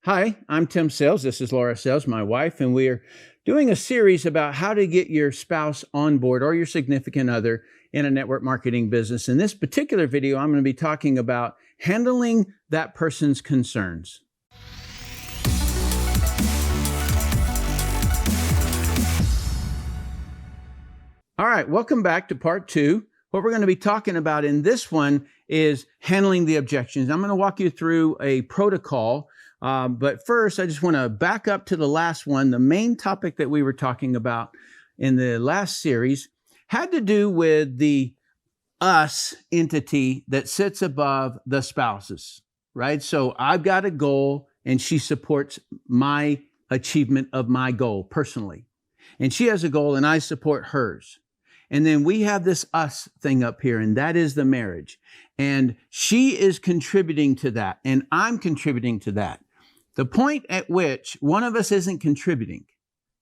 Hi, I'm Tim Sales. This is Laura Sales, my wife, and we are doing a series about how to get your spouse on board or your significant other in a network marketing business. In this particular video, I'm going to be talking about handling that person's concerns. All right, welcome back to part 2. What we're going to be talking about in this one is handling the objections. I'm going to walk you through a protocol. But first, I just want to back up to the last one. The main topic that we were talking about in the last series had to do with the us entity that sits above the spouses, right? So I've got a goal and she supports my achievement of my goal personally. And she has a goal and I support hers. And then we have this us thing up here, and that is the marriage. And she is contributing to that, and I'm contributing to that. The point at which one of us isn't contributing,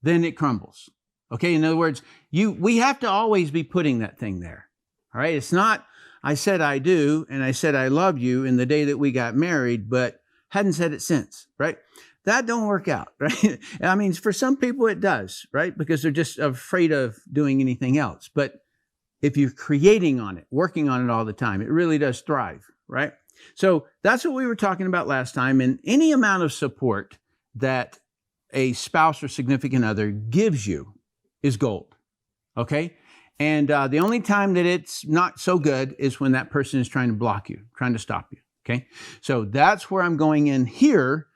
then it crumbles. Okay, in other words, we have to always be putting that thing there. All right, it's not, I said I do, and I said I love you in the day that we got married, but hadn't said it since, right? That don't work out, right? I mean, for some people it does, right? Because they're just afraid of doing anything else. But if you're creating on it, working on it all the time, it really does thrive, right? So that's what we were talking about last time. And any amount of support that a spouse or significant other gives you is gold, okay? And the only time that it's not so good is when that person is trying to block you, trying to stop you, okay? So that's where I'm going in here.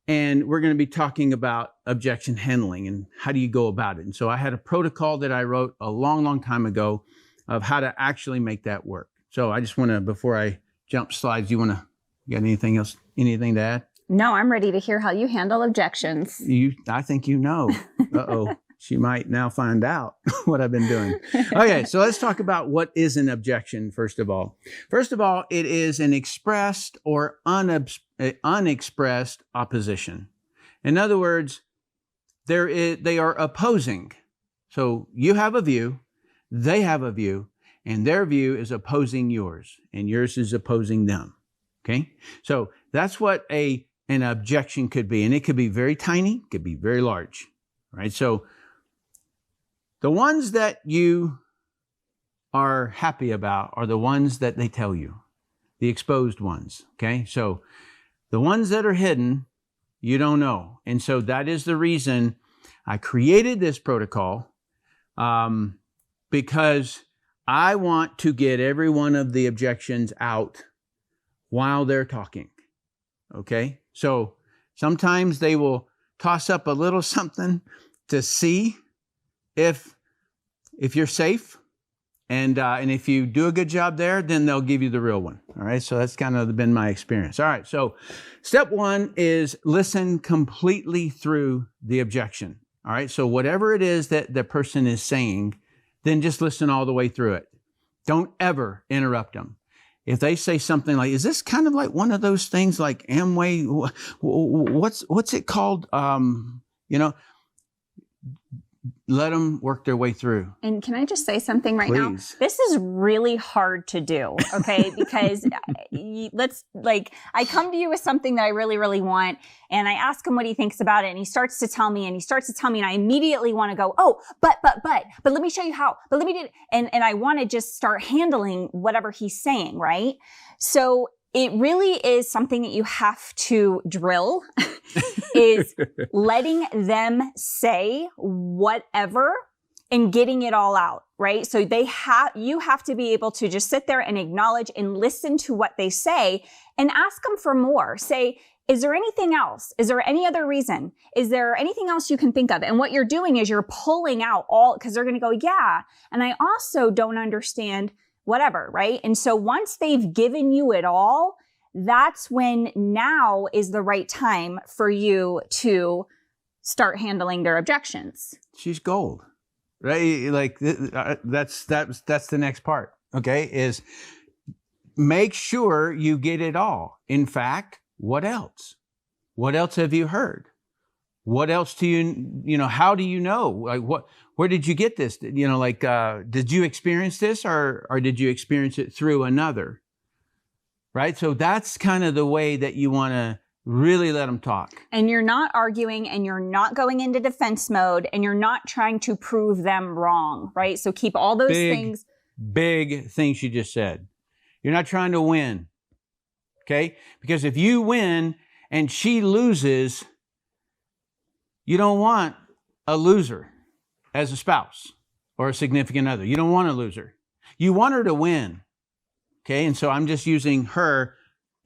And we're going to be talking about objection handling and how do you go about it. And so I had a protocol that I wrote a long, long time ago of how to actually make that work. So I just want to, before I jump slides, you got anything else, anything to add? No, I'm ready to hear how you handle objections. I think you know. Uh-oh. She might now find out what I've been doing. Okay, so let's talk about what is an objection, first of all. First of all, it is an expressed or unexpressed opposition. In other words, they are opposing. So you have a view, they have a view, and their view is opposing yours, and yours is opposing them. Okay? So that's what an objection could be, and it could be very tiny, could be very large. Right? So the ones that you are happy about are the ones that they tell you, the exposed ones, okay? So the ones that are hidden, you don't know. And so that is the reason I created this protocol, because I want to get every one of the objections out while they're talking, okay? So sometimes they will toss up a little something to see if you're safe, and if you do a good job there, then they'll give you the real one. All right, so that's kind of been my experience. All right, so step 1 is listen completely through the objection. All right, so whatever it is that the person is saying, then just listen all the way through it. Don't ever interrupt them. If they say something like, is this kind of like one of those things like Amway? What's it called? Let them work their way through. And can I just say something right now? Please. This is really hard to do, okay? Because I come to you with something that I really, really want, and I ask him what he thinks about it, and he starts to tell me, and I immediately want to go, oh, but let me show you how, but let me do it. And I want to just start handling whatever he's saying, right? So it really is something that you have to drill, is letting them say whatever and getting it all out, right? So you have to be able to just sit there and acknowledge and listen to what they say and ask them for more. Say, is there anything else? Is there any other reason? Is there anything else you can think of? And what you're doing is you're pulling out all, because they're going to go, yeah. And I also don't understand whatever, right? And so once they've given you it all, that's when now is the right time for you to start handling their objections. She's gold, right? Like that's the next part, okay? Is make sure you get it all. In fact, what else? What else have you heard? What else do you know, how do you know? Like where did you get this? You know, like, did you experience this or did you experience it through another? Right? So that's kind of the way that you want to really let them talk. And you're not arguing, and you're not going into defense mode, and you're not trying to prove them wrong, right? So keep all those things. Big things you just said. You're not trying to win, okay? Because if you win and she loses, you don't want a loser as a spouse or a significant other. You don't want a loser. You want her to win, okay? And so I'm just using her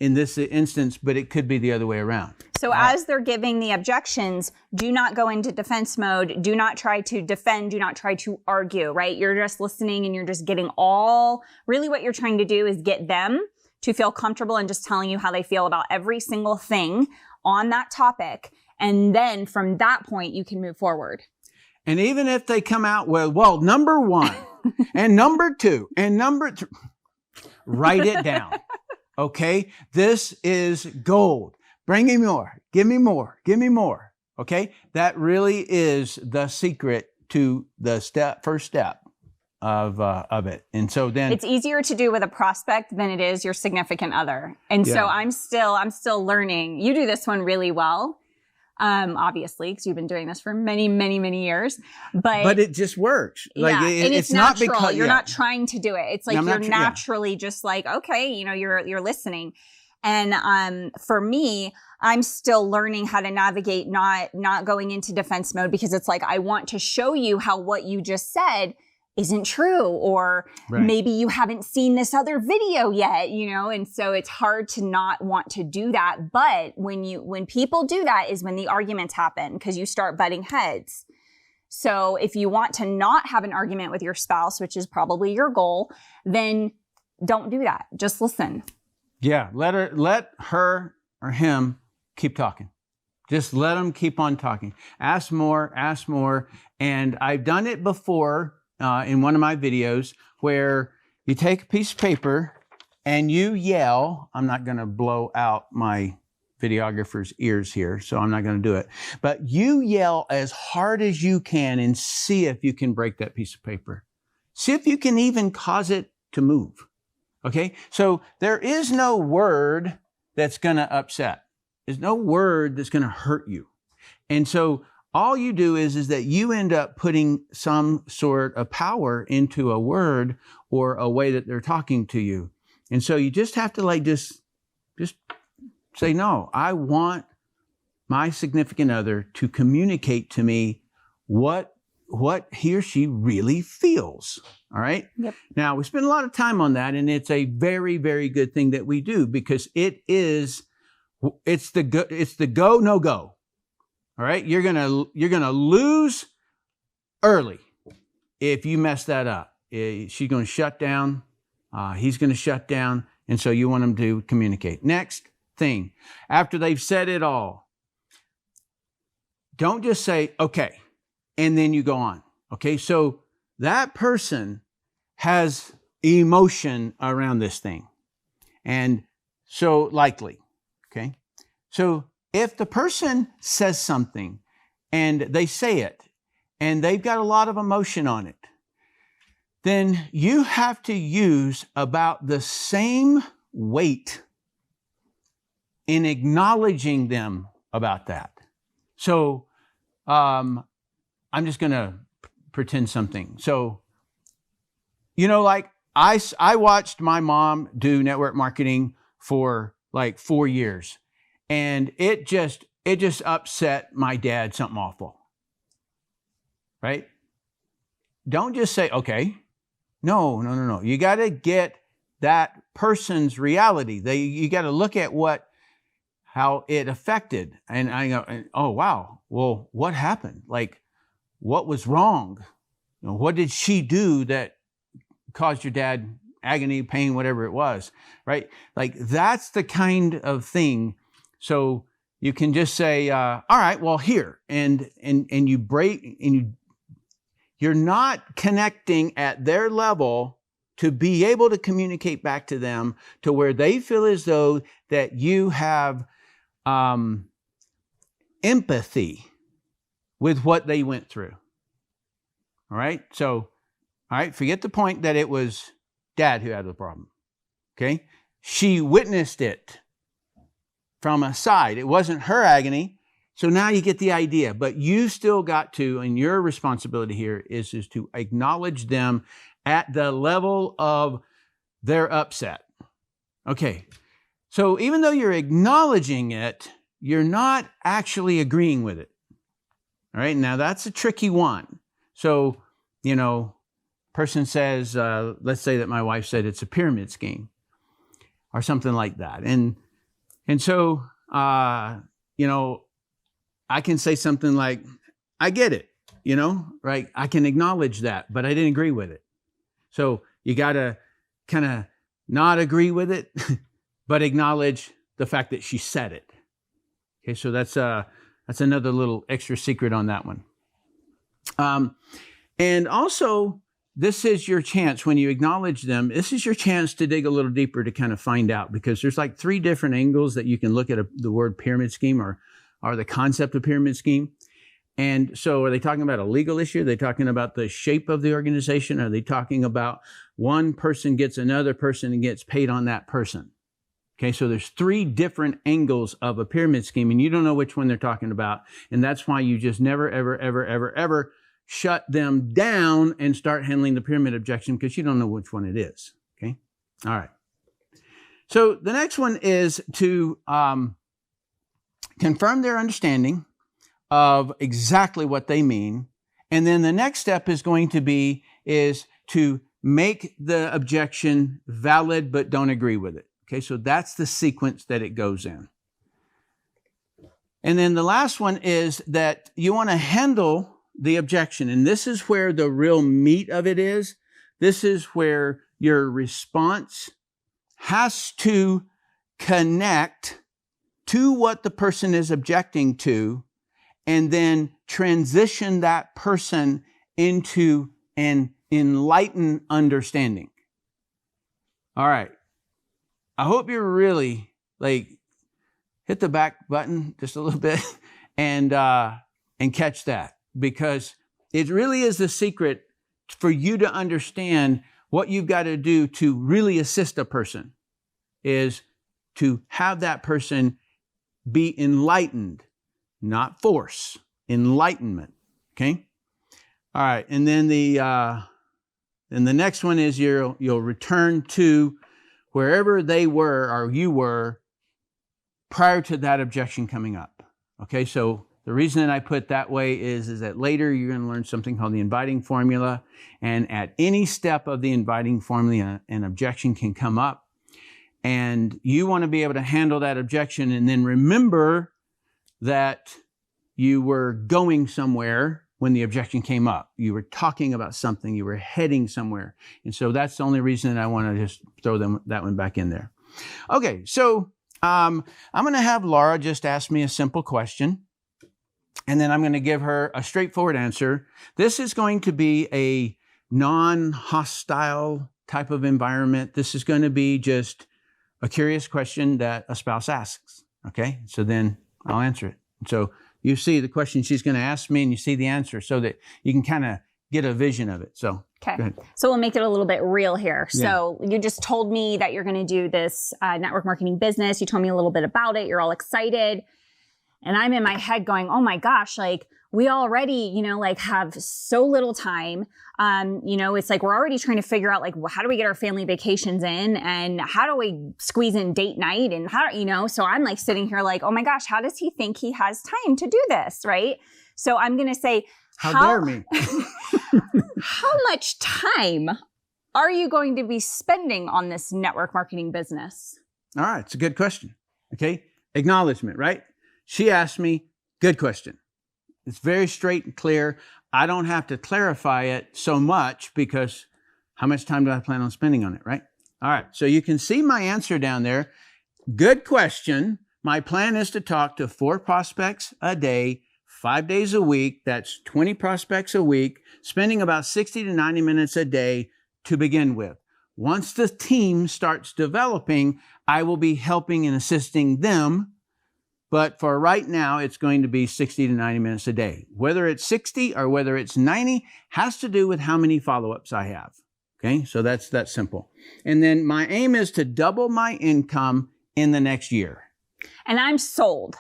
in this instance, but it could be the other way around. So as they're giving the objections, do not go into defense mode. Do not try to defend. Do not try to argue, right? You're just listening, and you're just getting really what you're trying to do is get them to feel comfortable and just telling you how they feel about every single thing on that topic. And then from that point, you can move forward. And even if they come out with, well, number 1 and number 2 and number 3, write it down. Okay, this is gold. Bring me more. Give me more. Give me more. Okay, that really is the secret to the first step of it. And so then it's easier to do with a prospect than it is your significant other. And so I'm still learning. You do this one really well, obviously, because you've been doing this for many, many, many years. But it just works. Like and it's natural. Not because you're not trying to do it. It's like you're naturally just like, okay, you're listening. And for me, I'm still learning how to navigate not going into defense mode, because it's like I want to show you how what you just said isn't true, or maybe you haven't seen this other video yet, and so it's hard to not want to do that. But when people do that is when the arguments happen, because you start butting heads. So if you want to not have an argument with your spouse, which is probably your goal, then don't do that. Just listen. Yeah, let her or him keep talking. Just let them keep on talking. Ask more. And I've done it before in one of my videos where you take a piece of paper and you yell. I'm not going to blow out my videographer's ears here, so I'm not going to do it. But you yell as hard as you can and see if you can break that piece of paper. See if you can even cause it to move. Okay, so there is no word that's going to upset. There's no word that's going to hurt you. And so all you do is that you end up putting some sort of power into a word or a way that they're talking to you. And so you just have to just say, no, I want my significant other to communicate to me what he or she really feels. All right. Yep. Now we spend a lot of time on that, and it's a very, very good thing that we do, because it's the go, no go. All right. You're going to lose early if you mess that up. She's going to shut down. He's going to shut down. And so you want them to communicate. Next thing, after they've said it all, don't just say, okay, and then you go on. Okay. So that person has emotion around this thing. And so likely, okay? So if the person says something and they say it and they've got a lot of emotion on it, then you have to use about the same weight in acknowledging them about that. So I'm just going to pretend something. So, like I watched my mom do network marketing for like 4 years, and it just upset my dad something awful. Right? Don't just say, okay. No. You got to get that person's reality. You got to look at how it affected. And I go, oh, wow. Well, what happened? Like, what was wrong? What did she do that caused your dad agony, pain, whatever it was, right? Like, that's the kind of thing. So you can just say, all right, well, here, and you break, and you're not connecting at their level to be able to communicate back to them to where they feel as though that you have empathy with what they went through. All right. So, all right, forget the point that it was dad who had the problem. Okay. She witnessed it from a side. It wasn't her agony. So now you get the idea, but you still got to, and your responsibility here is to acknowledge them at the level of their upset. Okay. So even though you're acknowledging it, you're not actually agreeing with it. All right. Now that's a tricky one. So, person says, let's say that my wife said it's a pyramid scheme or something like that. And so, I can say something like, I get it, right? I can acknowledge that, but I didn't agree with it. So you got to kind of not agree with it, but acknowledge the fact that she said it. Okay, so that's another little extra secret on that one. And also, this is your chance when you acknowledge them. This is your chance to dig a little deeper to kind of find out, because there's like 3 different angles that you can look at the word pyramid scheme or the concept of pyramid scheme. And so are they talking about a legal issue? Are they talking about the shape of the organization? Are they talking about one person gets another person and gets paid on that person? Okay, so there's 3 different angles of a pyramid scheme, and you don't know which one they're talking about. And that's why you just never, ever, ever, ever, ever shut them down and start handling the pyramid objection, because you don't know which one it is. Okay, all right. So the next one is to confirm their understanding of exactly what they mean. And then the next step is going to be to make the objection valid, but don't agree with it. Okay, so that's the sequence that it goes in. And then the last one is that you want to handle the objection. And this is where the real meat of it is. This is where your response has to connect to what the person is objecting to, and then transition that person into an enlightened understanding. All right. I hope you're really hit the back button just a little bit and catch that, because it really is the secret for you to understand what you've got to do to really assist a person, is to have that person be enlightened, not force, enlightenment. Okay. All right. And then the next one is you'll return to wherever they were or you were prior to that objection coming up. Okay. So the reason that I put that way is that later you're going to learn something called the inviting formula. And at any step of the inviting formula, an objection can come up. And you want to be able to handle that objection and then remember that you were going somewhere when the objection came up. You were talking about something. You were heading somewhere. And so that's the only reason that I want to just throw that one back in there. Okay, so I'm going to have Laura just ask me a simple question, and then I'm going to give her a straightforward answer. This is going to be a non-hostile type of environment. This is going to be just a curious question that a spouse asks. Okay, so then I'll answer it. So you see the question she's going to ask me, and you see the answer, so that you can kind of get a vision of it. So okay, so we'll make it a little bit real here. Yeah. So you just told me that you're going to do this network marketing business. You told me a little bit about it. You're all excited, and I'm in my head going, "Oh my gosh! We already, have so little time. It's like we're already trying to figure out how do we get our family vacations in, and how do we squeeze in date night, and so I'm sitting here oh my gosh, how does he think he has time to do this, right? So I'm going to say, how dare me? How much time are you going to be spending on this network marketing business? All right. It's a good question. Okay. Acknowledgement, right? She asked me, good question. It's very straight and clear. I don't have to clarify it so much, because how much time do I plan on spending on it, right? All right. So you can see my answer down there. Good question. My plan is to talk to 4 prospects a day, 5 days a week. That's 20 prospects a week, spending about 60 to 90 minutes a day to begin with. Once the team starts developing, I will be helping and assisting them. But for right now, it's going to be 60 to 90 minutes a day. Whether it's 60 or whether it's 90 has to do with how many follow-ups I have. Okay, so that's that simple. And then my aim is to double my income in the next year. And I'm sold.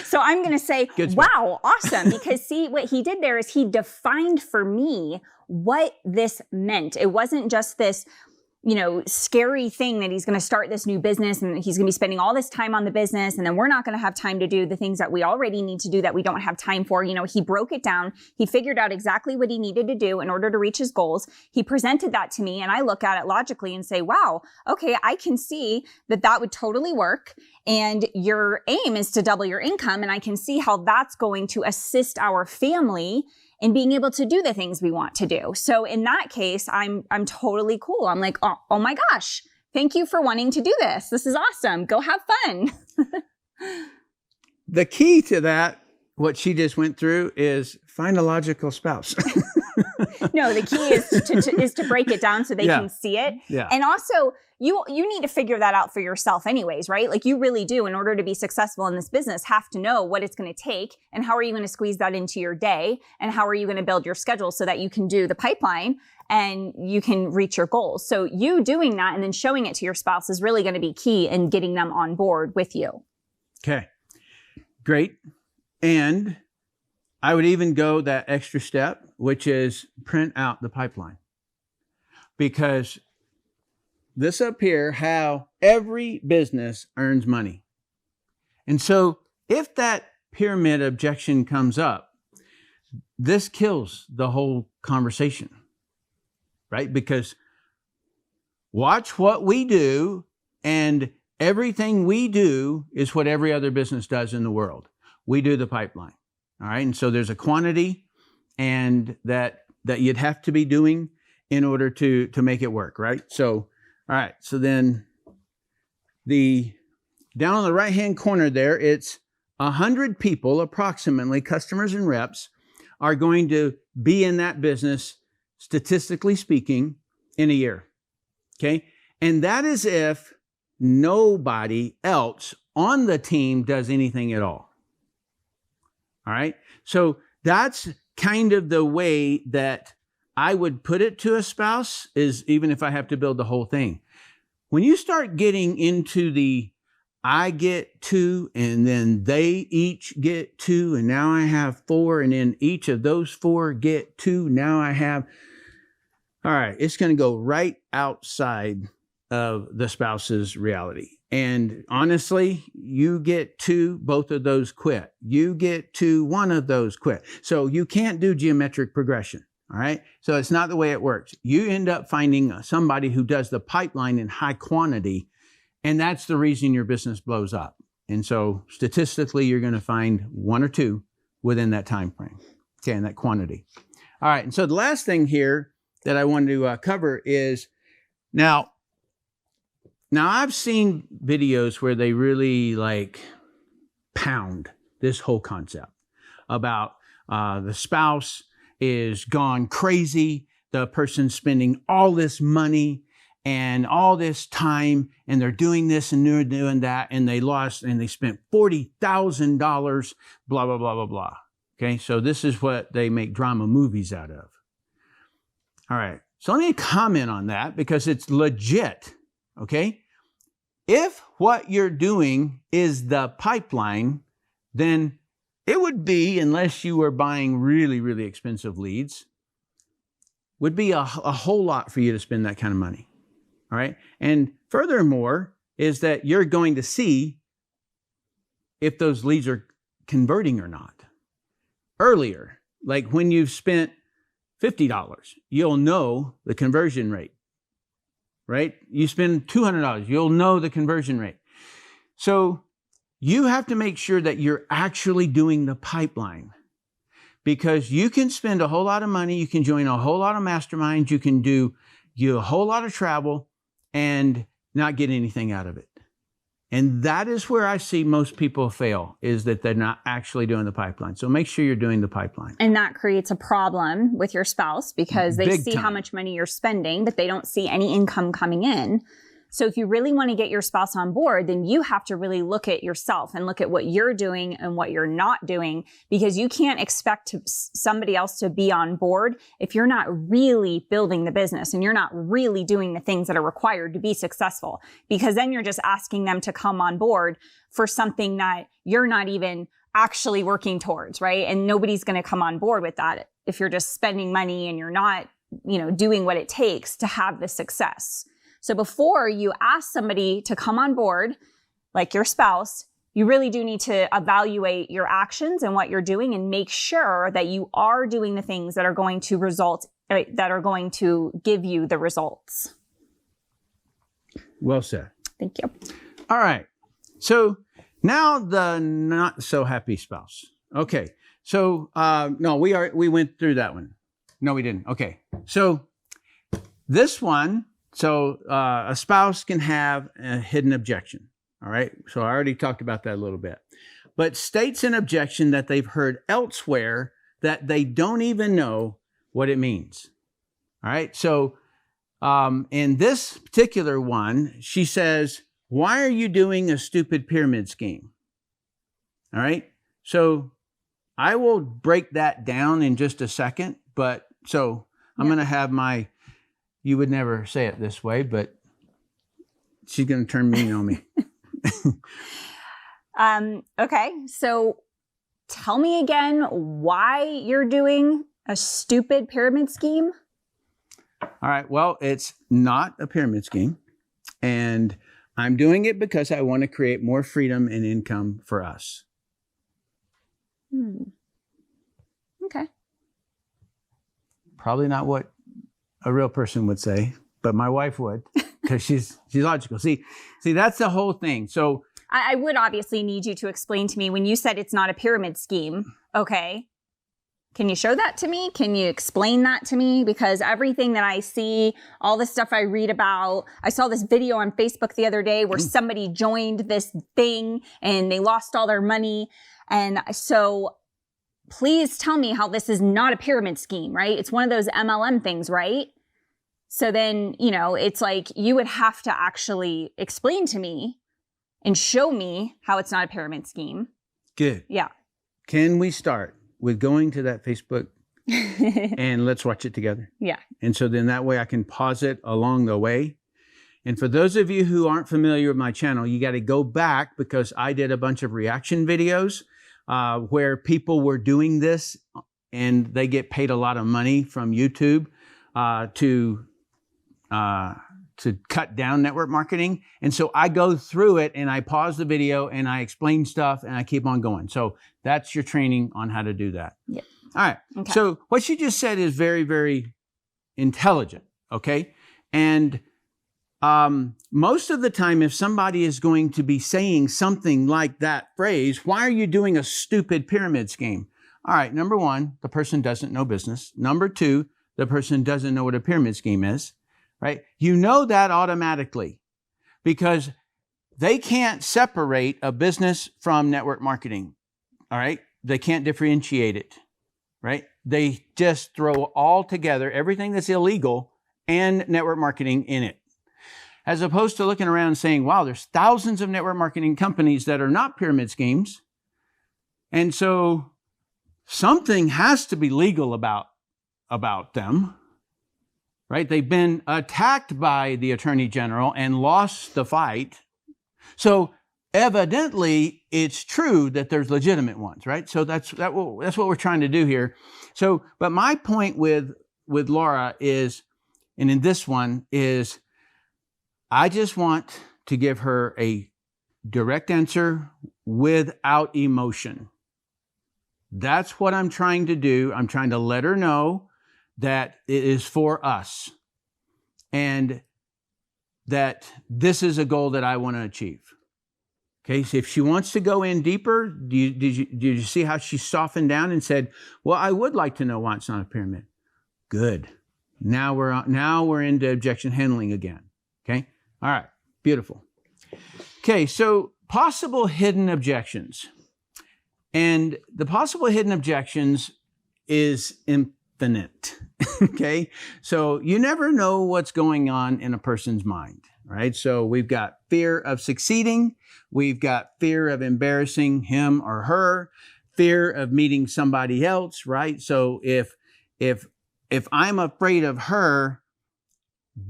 So I'm going to say, wow, awesome. Because see, what he did there is he defined for me what this meant. It wasn't just this, scary thing that he's going to start this new business and he's going to be spending all this time on the business. And then we're not going to have time to do the things that we already need to do that we don't have time for. He broke it down. He figured out exactly what he needed to do in order to reach his goals. He presented that to me and I look at it logically and say, wow, okay, I can see that would totally work. And your aim is to double your income. And I can see how that's going to assist our family in being able to do the things we want to do. So in that case, I'm totally cool. I'm like, oh my gosh, thank you for wanting to do this. This is awesome. Go have fun. The key to that, what she just went through, is find a logical spouse. No, the key is to break it down so they can see it. Yeah. And also, you need to figure that out for yourself anyways, right? Like you really do, in order to be successful in this business, have to know what it's going to take and how are you going to squeeze that into your day and how are you going to build your schedule so that you can do the pipeline and you can reach your goals. So you doing that and then showing it to your spouse is really going to be key in getting them on board with you. Okay, great. And I would even go that extra step, which is print out the pipeline. Because this up here, how every business earns money. And so if that pyramid objection comes up, this kills the whole conversation, right? Because watch what we do, and everything we do is what every other business does in the world. We do the pipeline. All right. And so there's a quantity and that you'd have to be doing in order to make it work. Right. So, all right. So then down on the right-hand corner there, it's 100 people, approximately, customers and reps, are going to be in that business, statistically speaking, in a year. Okay. And that is if nobody else on the team does anything at all. All right. So that's kind of the way that I would put it to a spouse, is even if I have to build the whole thing. When you start getting into the I get 2 and then they each get 2 and now I have 4 and then each of those 4 get 2. Now I have, all right, it's going to go right outside of the spouse's reality. And honestly, you get 2, both of those quit. You get 2, one of those quit. So you can't do geometric progression. All right. So it's not the way it works. You end up finding somebody who does the pipeline in high quantity. And that's the reason your business blows up. And so statistically, you're going to find 1 or 2 within that time frame. Okay. And that quantity. All right. And so the last thing here that I wanted to cover is now I've seen videos where they really pound this whole concept about the spouse is gone crazy. The person's spending all this money and all this time, and they're doing this and they're doing that, and they spent $40,000, blah, blah, blah, blah, blah. Okay, so this is what they make drama movies out of. All right, so let me comment on that because it's legit, okay? If what you're doing is the pipeline, then it would be, unless you were buying really, really expensive leads, would be a whole lot for you to spend that kind of money. All right. And furthermore, is that you're going to see if those leads are converting or not. Earlier, like when you've spent $50, you'll know the conversion rate. Right? You spend $200, you'll know the conversion rate. So you have to make sure that you're actually doing the pipeline, because you can spend a whole lot of money. You can join a whole lot of masterminds. You can do a whole lot of travel and not get anything out of it. And that is where I see most people fail, is that they're not actually doing the pipeline. So make sure you're doing the pipeline. And that creates a problem with your spouse because they Big see time. how much money you're spending, but they don't see any income coming in. So if you really want to get your spouse on board, then you have to really look at yourself and look at what you're doing and what you're not doing, because you can't expect somebody else to be on board if you're not really building the business and you're not really doing the things that are required to be successful, because then you're just asking them to come on board for something that you're not even actually working towards, right? And nobody's going to come on board with that if you're just spending money and you're not, doing what it takes to have the success. So before you ask somebody to come on board, like your spouse, you really do need to evaluate your actions and what you're doing and make sure that you are doing the things that are going to give you the results. Well said. Thank you. All right. So now the not so happy spouse. Okay. So, no, we went through that one. No, we didn't. Okay. So this one, a spouse can have a hidden objection. All right. So I already talked about that a little bit, but states an objection that they've heard elsewhere that they don't even know what it means. All right. So, in this particular one, she says, "Why are you doing a stupid pyramid scheme?" All right. So I will break that down in just a second, but so I'm going to have you would never say it this way, but she's going to turn mean on me. Okay. So tell me again why you're doing a stupid pyramid scheme. All right. Well, it's not a pyramid scheme, and I'm doing it because I want to create more freedom and income for us. Okay. Probably not what a real person would say, but my wife would, because she's logical. See, that's the whole thing. So I would obviously need you to explain to me when you said it's not a pyramid scheme. Okay. Can you show that to me? Can you explain that to me? Because everything that I see, all the stuff I read about, I saw this video on Facebook the other day where somebody joined this thing and they lost all their money. And so please tell me how this is not a pyramid scheme, right? It's one of those MLM things, right? So then, it's like you would have to actually explain to me and show me how it's not a pyramid scheme. Good. Yeah. Can we start with going to that Facebook and let's watch it together? Yeah. And so then that way I can pause it along the way. And for those of you who aren't familiar with my channel, you got to go back because I did a bunch of reaction videos where people were doing this and they get paid a lot of money from YouTube to cut down network marketing. And so I go through it and I pause the video and I explain stuff and I keep on going. So that's your training on how to do that. Yeah. All right. Okay. So what you just said is very, very intelligent. Okay. And most of the time, if somebody is going to be saying something like that phrase, why are you doing a stupid pyramid scheme? All right. Number one, the person doesn't know business. Number two, the person doesn't know what a pyramid scheme is. Right? You know that automatically because they can't separate a business from network marketing. All right? They can't differentiate it. Right? They just throw all together everything that's illegal and network marketing in it. As opposed to looking around and saying, wow, there's thousands of network marketing companies that are not pyramid schemes. And so something has to be legal about them. Right? They've been attacked by the Attorney General and lost the fight. So evidently it's true that there's legitimate ones, right? So that's what we're trying to do here. So, but my point with Laura is, and in this one is, I just want to give her a direct answer without emotion. That's what I'm trying to do. I'm trying to let her know that it is for us and that this is a goal that I want to achieve. Okay, so if she wants to go in deeper, did you see how she softened down and said, well, I would like to know why it's not a pyramid. Good. Now we're into objection handling again. Okay, all right, beautiful. Okay, so possible hidden objections. And the possible hidden objections is infinite. Okay. So you never know what's going on in a person's mind. right? So we've got fear of succeeding. We've got fear of embarrassing him or her, fear of meeting somebody else, right? So if I'm afraid of her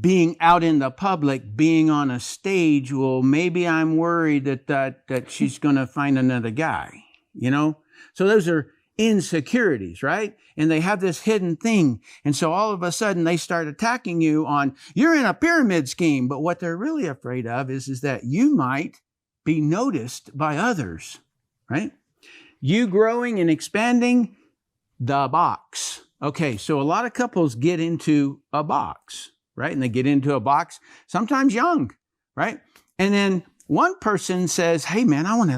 being out in the public, being on a stage, well, maybe I'm worried that she's going to find another guy, you know? So those are insecurities, right? And they have this hidden thing. And so all of a sudden they start attacking you on, you're in a pyramid scheme. But what they're really afraid of is that you might be noticed by others, right? You growing and expanding the box. Okay, so a lot of couples get into a box, right? And they get into a box, sometimes young, right? And then one person says, hey man, I want to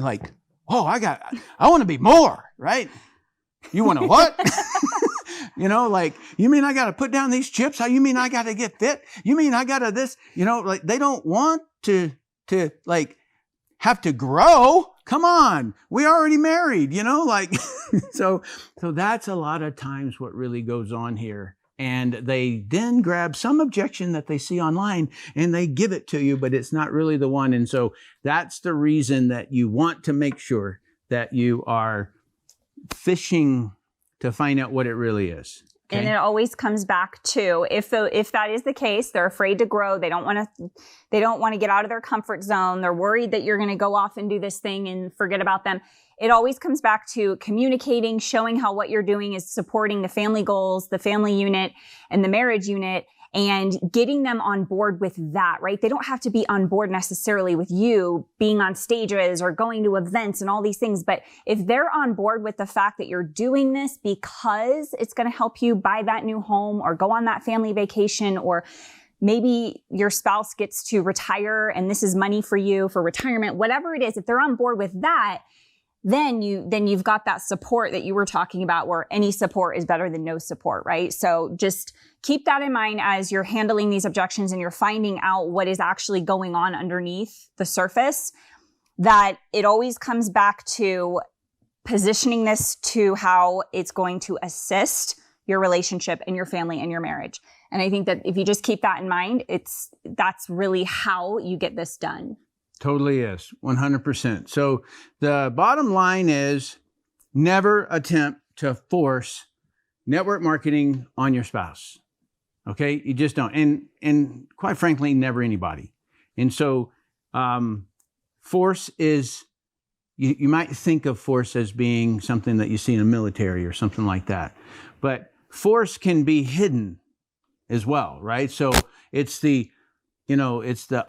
I want to be more, right? You want to what? You know, like, you mean I got to put down these chips? How you mean I got to get fit? You mean I got to this? You know, like they don't want to like have to grow. Come on, we already married, you know, like, so that's a lot of times what really goes on here. And they then grab some objection that they see online and they give it to you, but it's not really the one. And so that's the reason that you want to make sure that you are fishing to find out what it really is. Okay? And it always comes back to if that is the case, they're afraid to grow. They don't want to get out of their comfort zone. They're worried that you're going to go off and do this thing and forget about them. It always comes back to communicating, showing how what you're doing is supporting the family goals, the family unit, and the marriage unit, and getting them on board with that, right? They don't have to be on board necessarily with you being on stages or going to events and all these things. But if they're on board with the fact that you're doing this because it's going to help you buy that new home or go on that family vacation, or maybe your spouse gets to retire and this is money for you for retirement, whatever it is, if they're on board with that, then you've got that support that you were talking about, where any support is better than no support, right? So just keep that in mind as you're handling these objections and you're finding out what is actually going on underneath the surface, that it always comes back to positioning this to how it's going to assist your relationship and your family and your marriage. And I think that if you just keep that in mind, that's really how you get this done. Totally is, 100%. So the bottom line is never attempt to force network marketing on your spouse. Okay, you just don't. And quite frankly, never anybody. And so force is, you might think of force as being something that you see in the military or something like that. But force can be hidden as well, right? So it's the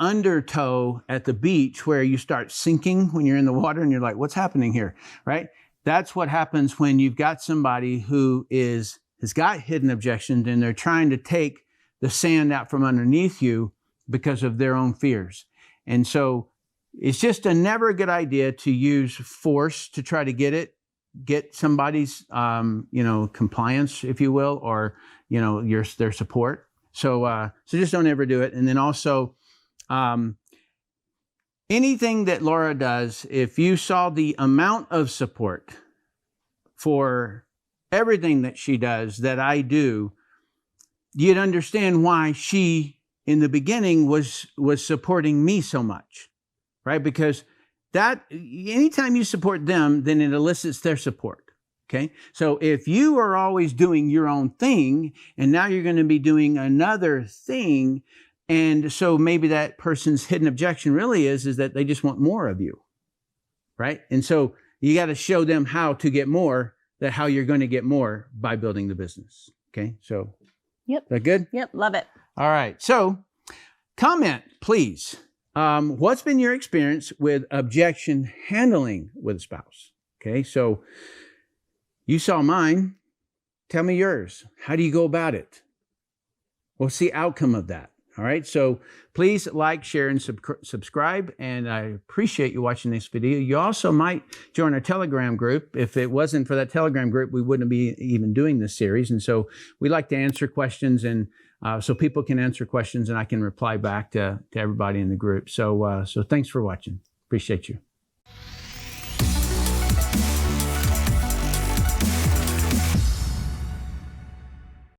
undertow at the beach where you start sinking when you're in the water and you're like, what's happening here, right? That's what happens when you've got somebody who has got hidden objections and they're trying to take the sand out from underneath you because of their own fears. And so it's just never a good idea to use force to try to get somebody's, compliance, if you will, or, their support. So just don't ever do it. And then also, anything that Laura does, if you saw the amount of support for everything that she does, that I do, you'd understand why she, in the beginning, was supporting me so much, right? Because anytime you support them, then it elicits their support. Okay, so if you are always doing your own thing and now you're going to be doing another thing, and so maybe that person's hidden objection really is that they just want more of you, right? And so you got to show them how to get more, how you're going to get more by building the business. Okay, so yep, is that good? Yep, love it. All right, so comment, please. What's been your experience with objection handling with a spouse? Okay, so you saw mine. Tell me yours. How do you go about it? What's the outcome of that? All right. So please like, share, and subscribe. And I appreciate you watching this video. You also might join our Telegram group. If it wasn't for that Telegram group, we wouldn't be even doing this series. And so we like to answer questions, and so people can answer questions and I can reply back to everybody in the group. So thanks for watching. Appreciate you.